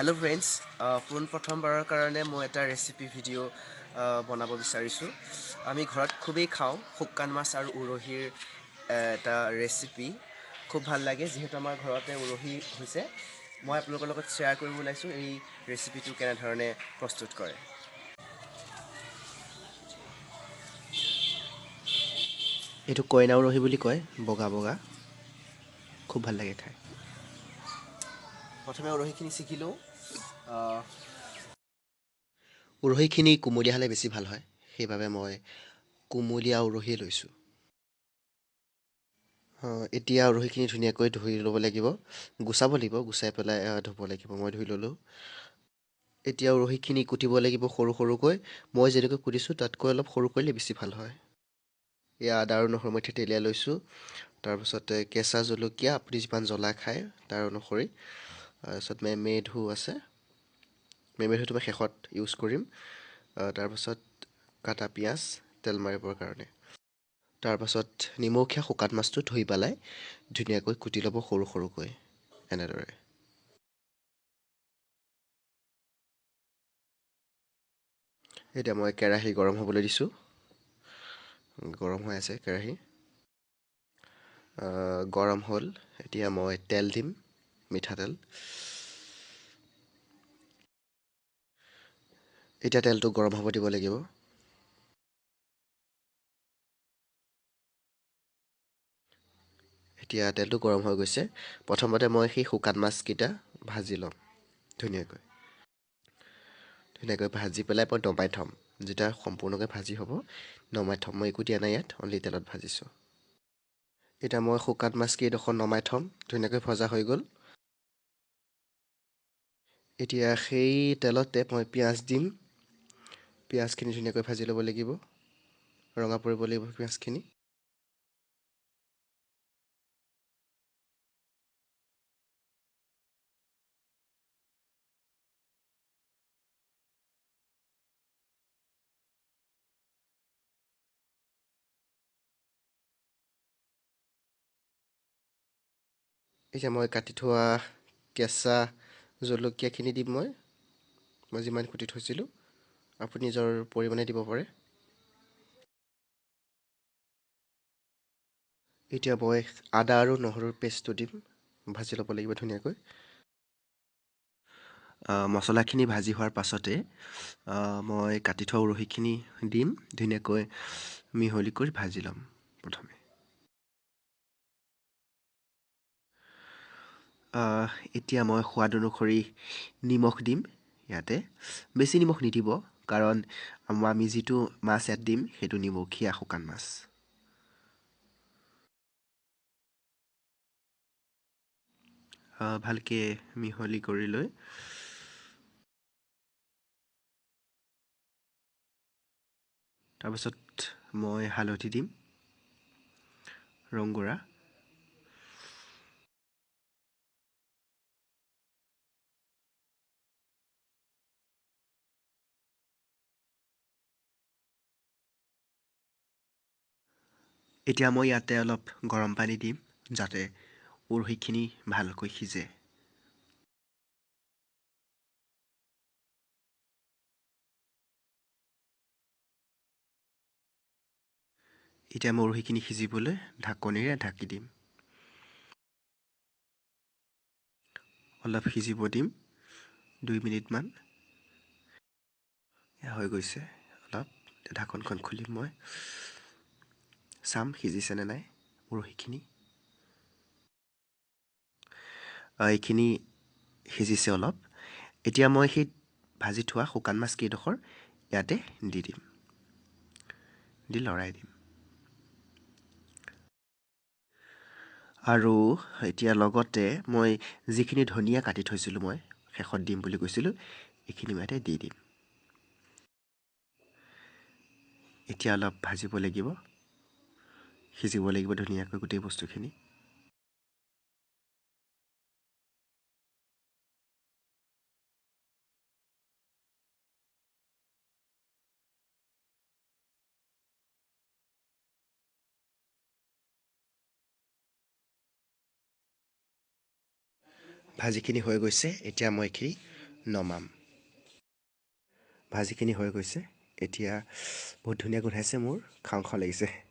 Hello friends, প্ৰথমবাৰৰ কাৰণে মই এটা ৰেচিপি ভিডিঅ' বনাব বিচাৰিছোঁ। আমি ঘৰত খুবেই খাওঁ শুকান মাছ আৰু উৰহিৰ এটা ৰেচিপি। খুব ভাল লাগে যিহেতু আমাৰ ঘৰতে উৰহি হৈছে। মই আপোনালোকৰ লগত শ্বেয়াৰ কৰিব ওলাইছোঁ এই ৰেচিপিটো কেনেধৰণে প্ৰস্তুত কৰে। এইটো কইনা উৰহি বুলি কয়, বগা বগা, খুব ভাল লাগে খাই। প্ৰথমে উৰহিখিনি ছিঙি লওঁ। উৰহিখিনি কুমলীয়া হ'লে বেছি ভাল হয়, সেইবাবে মই কুমলীয়া উৰহিয়ে লৈছোঁ। এতিয়া উৰহিখিনি ধুনীয়াকৈ ধুই ল'ব লাগিব, গুচাব লাগিব, গুচাই পেলাই ধুব লাগিব। মই ধুই ল'লোঁ। এতিয়া উৰহিখিনি কুটিব লাগিব সৰু সৰুকৈ। মই যেনেকৈ কুটিছোঁ তাতকৈ অলপ সৰু কৰিলে বেছি ভাল হয়। এয়া আদা আৰু নহৰু মই থেতেলিয়াই লৈছোঁ। তাৰপিছতে কেঁচা জলকীয়া, আপুনি যিমান জ্বলা খায় তাৰ অনুসৰি। তাৰপিছত মেমেধু আছে, মেমেধুটো মই শেষত ইউজ কৰিম। তাৰপাছত কাটা পিঁয়াজ তেল মাৰিবৰ কাৰণে। তাৰপাছত নিমখীয়া শুকান মাছটো ধুই পেলাই ধুনীয়াকৈ কুটি ল'ব সৰু সৰুকৈ, এনেদৰে। এতিয়া মই কেৰাহী গৰম হ'বলৈ দিছোঁ। গৰম হৈ আছে কেৰাহী। গৰম হ'ল, এতিয়া মই তেল দিম, মিঠাতেল। এতিয়া তেলটো গৰম হ'ব দিব লাগিব। এতিয়া তেলটো গৰম হৈ গৈছে। প্ৰথমতে মই সেই শুকান মাছকেইটা ভাজি ল'ম ধুনীয়াকৈ। ধুনীয়াকৈ ভাজি পেলাই মই নমাই থ'ম। যেতিয়া সম্পূৰ্ণকৈ ভাজি হ'ব নমাই থ'ম। মই একো দিয়া নাই ইয়াত, অনলি তেলত ভাজিছোঁ। এতিয়া মই শুকান মাছকেইডোখৰ নমাই থ'ম, ধুনীয়াকৈ ভজা হৈ গ'ল। এতিয়া সেই তেলতে মই পিঁয়াজ দিম। পিঁয়াজখিনি ধুনীয়াকৈ ভাজি ল'ব লাগিব, ৰঙা পৰিব লাগিব পিঁয়াজখিনি। এতিয়া মই কাটি থোৱা কেঁচা জলকীয়াখিনি দিম মই যিমান কুটি থৈছিলোঁ। আপুনি নিজৰ পৰিমাণে দিব পাৰে। এতিয়া মই আদা আৰু নহৰুৰ পেষ্টটো দিম, ভাজি ল'ব লাগিব ধুনীয়াকৈ। মছলাখিনি ভাজি হোৱাৰ পাছতে মই কাটি থোৱা উৰহিখিনি দিম, ধুনীয়াকৈ মিহলি কৰি ভাজি ল'ম প্ৰথমে। এতিয়া মই সোৱাদ অনুসৰি নিমখ দিম ইয়াতে। বেছি নিমখ নিদিব, কাৰণ আমি যিটো মাছ ইয়াত দিম সেইটো নিমখীয়া শুকান মাছ। ভালকৈ মিহলি কৰি লৈ তাৰপাছত মই হালধি দিম, ৰংগুড়া। এতিয়া মই ইয়াতে অলপ গৰম পানী দিম, যাতে উৰহিখিনি ভালকৈ সিজে। এতিয়া মই উৰহিখিনি সিজিবলৈ ঢাকনিৰে ঢাকি দিম। অলপ সিজিব দিম, 2 মিনিটমান। হৈ গৈছে অলপ, ঢাকনখন খুলিম মই। চাম সিজিছেনে নাই উৰহিখিনি। এইখিনি সিজিছে অলপ। এতিয়া মই সেই ভাজি থোৱা শুকান মাছ কেইডোখৰ ইয়াতে দি দিম, দি লৰাই দিম। আৰু এতিয়া লগতে মই যিখিনি ধনিয়া কাটি থৈছিলোঁ, মই শেষত দিম বুলি কৈছিলোঁ, এইখিনি মই ইয়াতে দি দিম। এতিয়া অলপ ভাজিব লাগিব, সিজিব লাগিব ধুনীয়াকৈ গোটেই বস্তুখিনি। ভাজিখিনি হৈ গৈছে, এতিয়া মই এইখিনি নমাম। ভাজিখিনি হৈ গৈছে, এতিয়া বহুত ধুনীয়া গোন্ধাইছে, মোৰ খাওঁ খাওঁ লাগিছে।